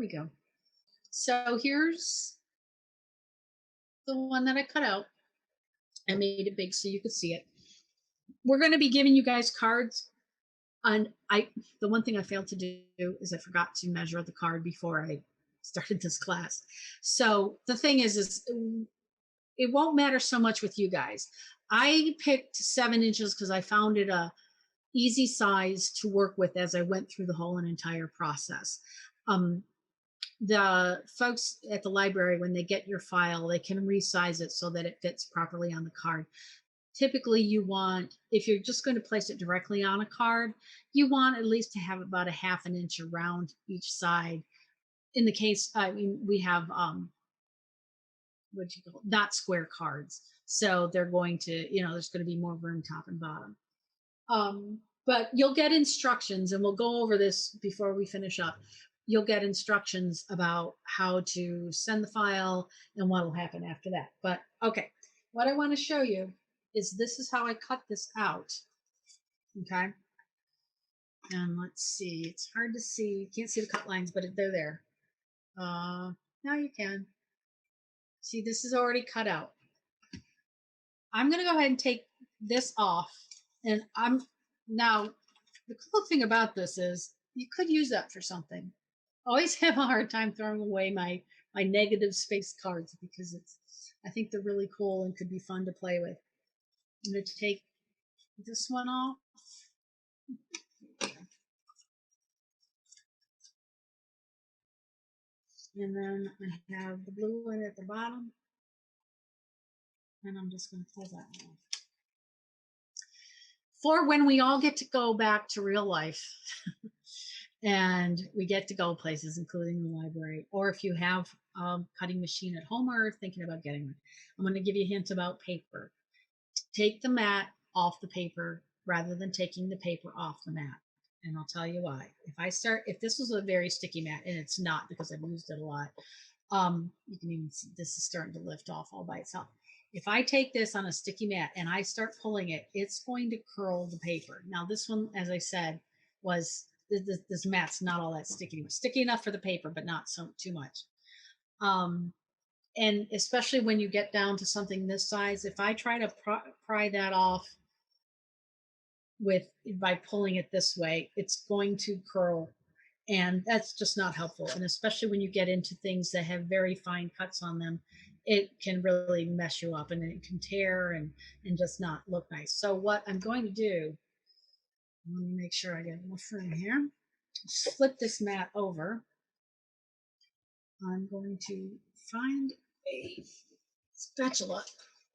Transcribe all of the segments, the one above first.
we go. So here's the one that I cut out. I made it big so you could see it. We're going to be giving you guys cards. And the one thing I failed to do is I forgot to measure the card before I started this class. So the thing is it won't matter so much with you guys. I picked 7 inches because I found it a easy size to work with as I went through the whole and entire process. The folks at the library, when they get your file, they can resize it so that it fits properly on the card. Typically you want, if you're just going to place it directly on a card, you want at least to have about a 1/2 inch around each side. In the case, I mean, we have what do you call it? Not square cards, so they're going to, there's going to be more room top and bottom. But you'll get instructions, and we'll go over this before we finish up. You'll get instructions about how to send the file and what will happen after that. But okay, what I want to show you is this is how I cut this out. Okay. And let's see, it's hard to see. You can't see the cut lines, but they're there. Now you can. See, this is already cut out. I'm going to go ahead and take this off. And now, the cool thing about this is you could use that for something. I always have a hard time throwing away my negative space cards because I think they're really cool and could be fun to play with. I'm going to take this one off. And then I have the blue one at the bottom. And I'm just going to pull that off. For when we all get to go back to real life and we get to go places, including the library, or if you have a cutting machine at home or thinking about getting one, I'm going to give you a hint about paper. Take the mat off the paper rather than taking the paper off the mat. And I'll tell you why. If this was a very sticky mat, and it's not because I've used it a lot, you can even see this is starting to lift off all by itself. If I take this on a sticky mat and I start pulling it, it's going to curl the paper. Now this one, as I said, this mat's not all that sticky. It's sticky enough for the paper, but not too much. And especially when you get down to something this size, if I try to pry that off by pulling it this way, it's going to curl, and that's just not helpful. And especially when you get into things that have very fine cuts on them, it can really mess you up, and it can tear and just not look nice. So what I'm going to do, let me make sure I get enough room here. Flip this mat over. I'm going to find a spatula.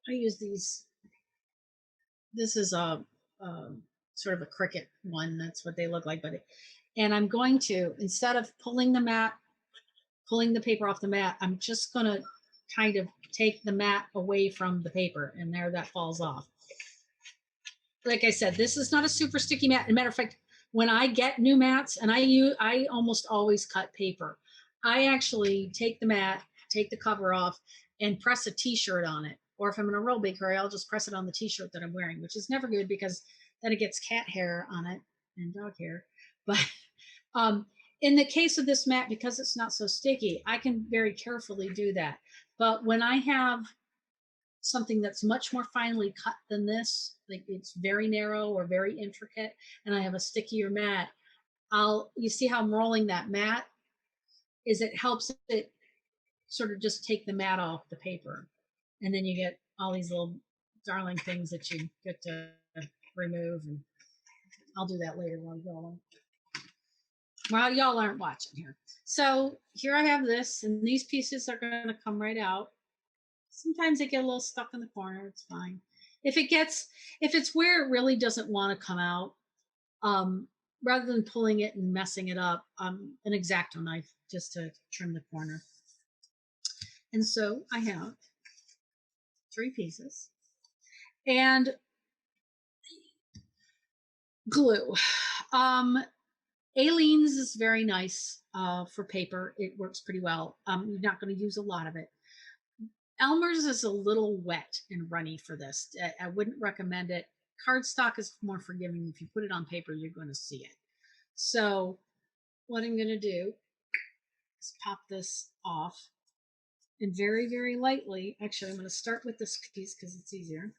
I use these. This is a sort of a cricket one. That's what they look like. And I'm going to, instead of pulling the paper off the mat, I'm just going to kind of take the mat away from the paper, and there that falls off. Like I said, this is not a super sticky mat. As a matter of fact, when I get new mats, and I almost always cut paper, I actually take the mat, take the cover off, and press a t-shirt on it. Or if I'm in a real big hurry, I'll just press it on the t-shirt that I'm wearing, which is never good because then it gets cat hair on it and dog hair. But in the case of this mat, because it's not so sticky, I can very carefully do that. But when I have something that's much more finely cut than this, like it's very narrow or very intricate, and I have a stickier mat, you see how I'm rolling that mat? It helps it sort of just take the mat off the paper. And then you get all these little darling things that you get to remove. And I'll do that later while y'all aren't watching here. So here I have this, and these pieces are going to come right out. Sometimes they get a little stuck in the corner. It's fine. If it's where it really doesn't want to come out, rather than pulling it and messing it up, an X-Acto knife just to trim the corner. And so I have 3 pieces and glue. Aleene's is very nice for paper. It works pretty well. You're not going to use a lot of it. Elmer's is a little wet and runny for this. I wouldn't recommend it. Cardstock is more forgiving. If you put it on paper, you're going to see it. So what I'm going to do Just pop this off. And very, very lightly, actually, I'm going to start with this piece because it's easier.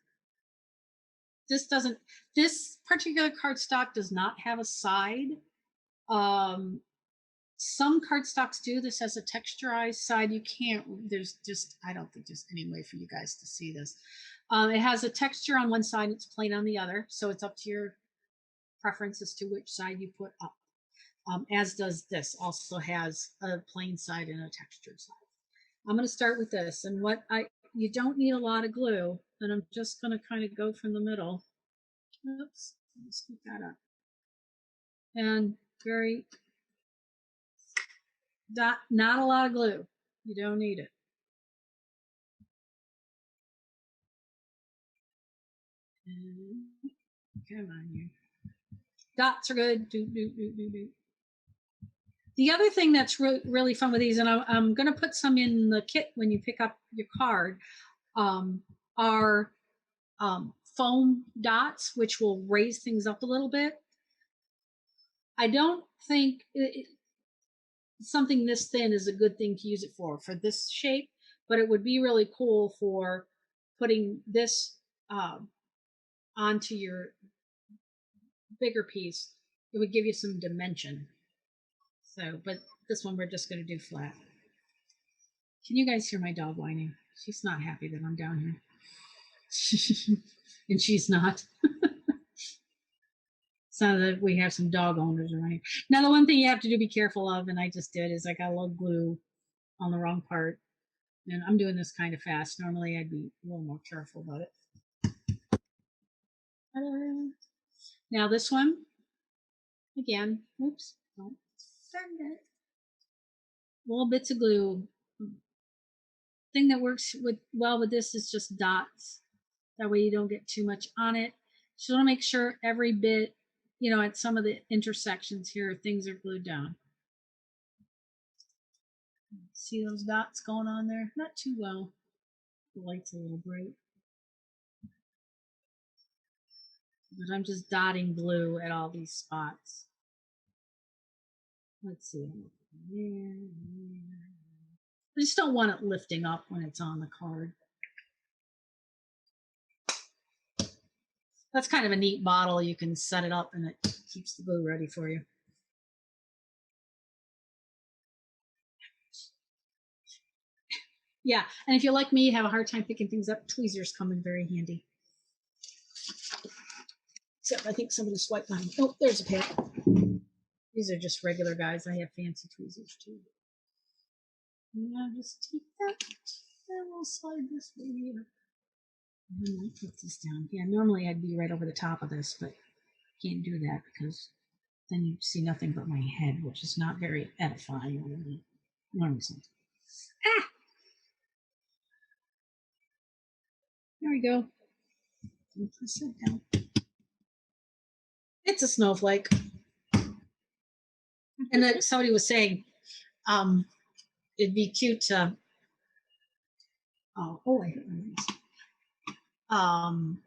This particular cardstock does not have a side. Some cardstocks do. This has a texturized side. You can't, I don't think there's any way for you guys to see this. It has a texture on one side, it's plain on the other. So it's up to your preference as to which side you put up. As does this, also has a plain side and a textured side. I'm going to start with this, and you don't need a lot of glue, and I'm just going to kind of go from the middle. Oops, let's keep that up. And not a lot of glue. You don't need it. And, come on here. Dots are good. Do. The other thing that's really fun with these, and I'm going to put some in the kit when you pick up your card, are foam dots, which will raise things up a little bit. I don't think something this thin is a good thing to use it for this shape, but it would be really cool for putting this onto your bigger piece. It would give you some dimension. So, but this one we're just going to do flat. Can you guys hear my dog whining? She's not happy that I'm down here. And she's not. So that we have some dog owners around here. Now, the one thing you have to be careful of, and I just did, is I got a little glue on the wrong part. And I'm doing this kind of fast. Normally, I'd be a little more careful about it. Now, this one, again, oops. Little bits of glue. Thing that works well with this is just dots. That way you don't get too much on it. Just want to make sure every bit, at some of the intersections here, things are glued down. See those dots going on there? Not too well. The light's a little bright. But I'm just dotting glue at all these spots. Let's see. I just don't want it lifting up when it's on the card. That's kind of a neat bottle. You can set it up and it keeps the glue ready for you. Yeah, and if you're like me, you have a hard time picking things up, tweezers come in very handy. Except I think somebody swiped mine. Oh, there's a pair. These are just regular guys. I have fancy tweezers too. Yeah, just take that. And we'll slide this way here. And I'll put this down. Yeah, normally I'd be right over the top of this, but can't do that because then you see nothing but my head, which is not very edifying. Ah! There we go. It's a snowflake. And then somebody was saying, it'd be cute to. I hit my knees. 1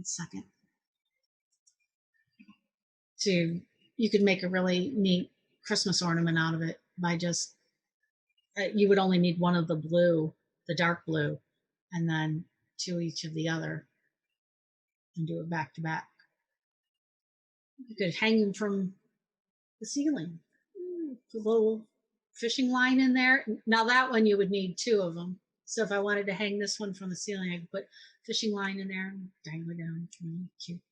second. You could make a really neat Christmas ornament out of it by just. You would only need one of the blue, the dark blue, and then 2 each of the other, and do it back to back. You could hang them from the ceiling. Put a little fishing line in there. Now that one you would need 2 of them. So if I wanted to hang this one from the ceiling, I could put fishing line in there and dangle it down. It's really cute.